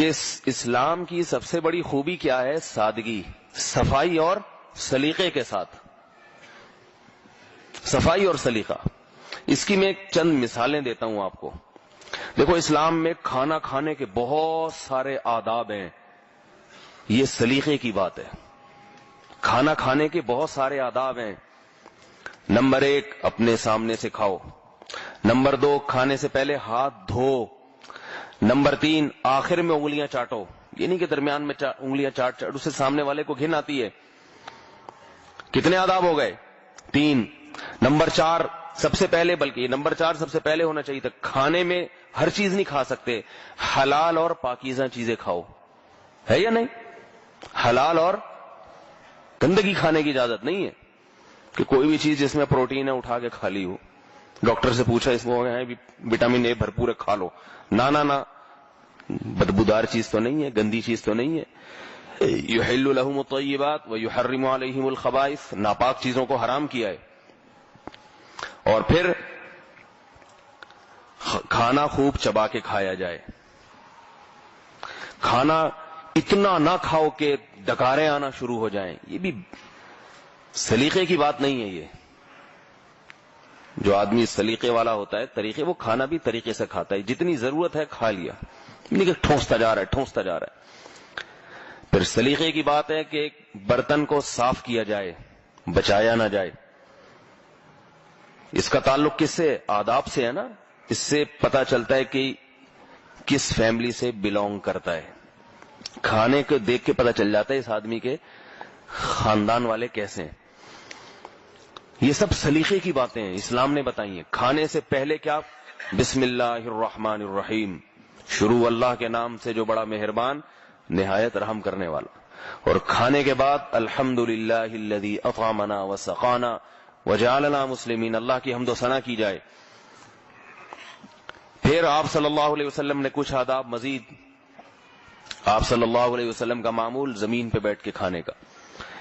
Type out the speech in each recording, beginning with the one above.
کہ اسلام کی سب سے بڑی خوبی کیا ہے؟ سادگی، صفائی اور سلیقے کے ساتھ، صفائی اور سلیقہ۔ اس کی میں چند مثالیں دیتا ہوں آپ کو۔ دیکھو، اسلام میں کھانا کھانے کے بہت سارے آداب ہیں، یہ سلیقے کی بات ہے۔ کھانا کھانے کے بہت سارے آداب ہیں۔ نمبر 1، اپنے سامنے سے کھاؤ۔ نمبر 2، کھانے سے پہلے ہاتھ دھو۔ نمبر 3، آخر میں انگلیاں چاٹو، یہ نہیں کہ درمیان میں انگلیاں چاٹ اس سے سامنے والے کو گھن آتی ہے۔ کتنے آداب ہو گئے؟ 3۔ نمبر 4 سب سے پہلے، بلکہ نمبر 4 سب سے پہلے ہونا چاہیے تھا، کھانے میں ہر چیز نہیں کھا سکتے، حلال اور پاکیزہ چیزیں کھاؤ، ہے یا نہیں؟ حلال اور گندگی کھانے کی اجازت نہیں ہے کہ کوئی بھی چیز جس میں پروٹین ہے اٹھا کے کھا لی ہو۔ ڈاکٹر سے پوچھا اس میں وٹامن اے بھرپور ہے، کھا لو، نہ بدبودار چیز تو نہیں ہے، گندی چیز تو نہیں ہے۔ یحل لهم الطیبات ویحرم علیہم الخبائث، ناپاک چیزوں کو حرام کیا ہے۔ اور پھر کھانا خوب چبا کے کھایا جائے، کھانا اتنا نہ کھاؤ کہ ڈکاریں آنا شروع ہو جائیں، یہ بھی سلیقے کی بات نہیں ہے۔ یہ جو آدمی سلیقے والا ہوتا ہے، طریقے، وہ کھانا بھی طریقے سے کھاتا ہے، جتنی ضرورت ہے کھا لیا، نہیں کہ ٹھونستا جا رہا ہے۔ پھر سلیقے کی بات ہے کہ برتن کو صاف کیا جائے، بچایا نہ جائے۔ اس کا تعلق کس سے؟ آداب سے ہے نا۔ اس سے پتا چلتا ہے کہ کس فیملی سے بلونگ کرتا ہے، کھانے کو دیکھ کے پتا چل جاتا ہے اس آدمی کے خاندان والے کیسے ہیں۔ یہ سب سلیقے کی باتیں ہیں، اسلام نے بتائی ہیں۔ کھانے سے پہلے کیا؟ بسم اللہ الرحمن الرحیم، شروع اللہ کے نام سے جو بڑا مہربان نہایت رحم کرنے والا۔ اور کھانے کے بعد الحمدللہ الذی اطعمنا وسقانا وجعلنا مسلمین، اللہ کی حمد و ثنا کی جائے۔ پھر آپ صلی اللہ علیہ وسلم نے کچھ آداب مزید، آپ صلی اللہ علیہ وسلم کا معمول زمین پہ بیٹھ کے کھانے کا،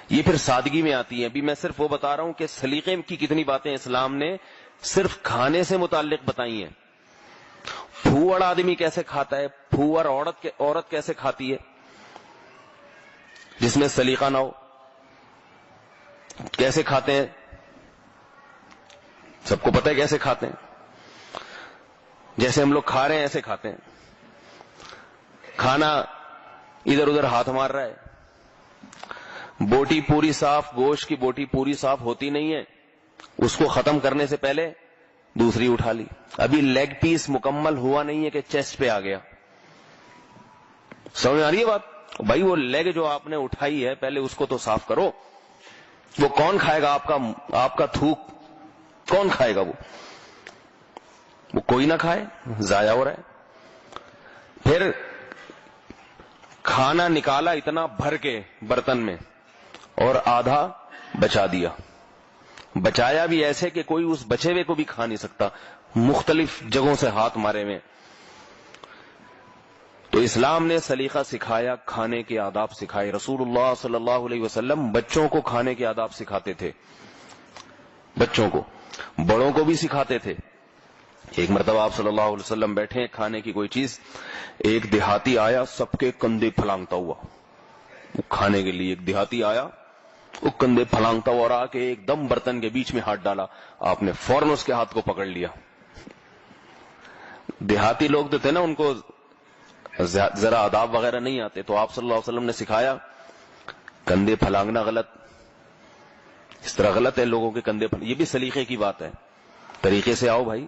یہ پھر سادگی میں آتی ہے۔ ابھی میں صرف وہ بتا رہا ہوں کہ سلیقے کی کتنی باتیں اسلام نے صرف کھانے سے متعلق بتائی ہیں۔ پھوڑ آدمی کیسے کھاتا ہے، پھوڑ عورت کیسے کھاتی ہے جس میں سلیقہ نہ ہو، کیسے کھاتے ہیں؟ سب کو پتہ ہے کیسے کھاتے ہیں، جیسے ہم لوگ کھا رہے ہیں ایسے کھاتے ہیں۔ کھانا ادھر ادھر ہاتھ مار رہا ہے، بوٹی پوری صاف، گوشت کی بوٹی پوری صاف ہوتی نہیں ہے، اس کو ختم کرنے سے پہلے دوسری اٹھا لی، ابھی لیگ پیس مکمل ہوا نہیں ہے کہ چیسٹ پہ آ گیا۔ سمجھ آ رہی ہے بات؟ بھائی وہ لیگ جو آپ نے اٹھائی ہے پہلے اس کو تو صاف کرو۔ وہ کون کھائے گا؟ آپ کا تھوک کون کھائے گا؟ وہ کوئی نہ کھائے، ضائع ہو رہا ہے۔ پھر کھانا نکالا اتنا بھر کے برتن میں اور آدھا بچا دیا، بچایا بھی ایسے کہ کوئی اس بچے ہوئے کو بھی کھا نہیں سکتا، مختلف جگہوں سے ہاتھ مارے ہوئے۔ تو اسلام نے سلیقہ سکھایا، کھانے کے آداب سکھائے۔ رسول اللہ صلی اللہ علیہ وسلم بچوں کو کھانے کے آداب سکھاتے تھے، بچوں کو، بڑوں کو بھی سکھاتے تھے۔ ایک مرتبہ آپ صلی اللہ علیہ وسلم بیٹھے کھانے کی کوئی چیز، ایک دیہاتی آیا سب کے کندھے پھلانگتا ہوا، کھانے کے لیے ایک دیہاتی آیا، وہ کندھے پھلانگتا ہوا اور آ کے ایک دم برتن کے بیچ میں ہاتھ ڈالا، آپ نے فوراً اس کے ہاتھ کو پکڑ لیا۔ دیہاتی لوگ جو تھے نا ان کو ذرا آداب وغیرہ نہیں آتے، تو آپ صلی اللہ علیہ وسلم نے سکھایا کندھے پھلانگنا غلط، اس طرح غلط ہے لوگوں کے کندھے یہ بھی سلیقے کی بات ہے، طریقے سے آؤ بھائی،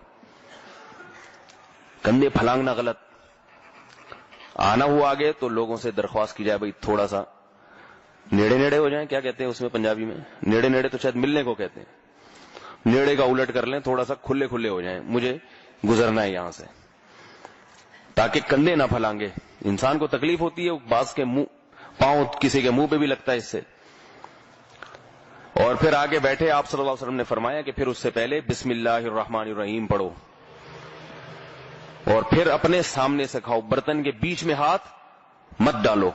کندھے پھلانگنا غلط۔ آنا ہوا آگے تو لوگوں سے درخواست کی جائے بھائی تھوڑا سا نیڑے نیڑے ہو جائیں، کیا کہتے ہیں اس میں پنجابی میں؟ نیڑے نیڑے تو شاید ملنے کو کہتے ہیں، نیڑے کا الٹ کر لیں، تھوڑا سا کھلے کھلے ہو جائیں، مجھے گزرنا ہے یہاں سے، تاکہ کندھے نہ پھلانگے۔ انسان کو تکلیف ہوتی ہے، بعض کے منہ پاؤں کسی کے منہ پہ بھی لگتا ہے اس سے۔ اور پھر آگے بیٹھے آپ صلی اللہ علیہ وسلم نے فرمایا کہ پھر اس سے پہلے بسم اللہ الرحمن الرحیم پڑھو، اور پھر اپنے سامنے سے کھاؤ، برتن کے بیچ میں ہاتھ مت ڈالو۔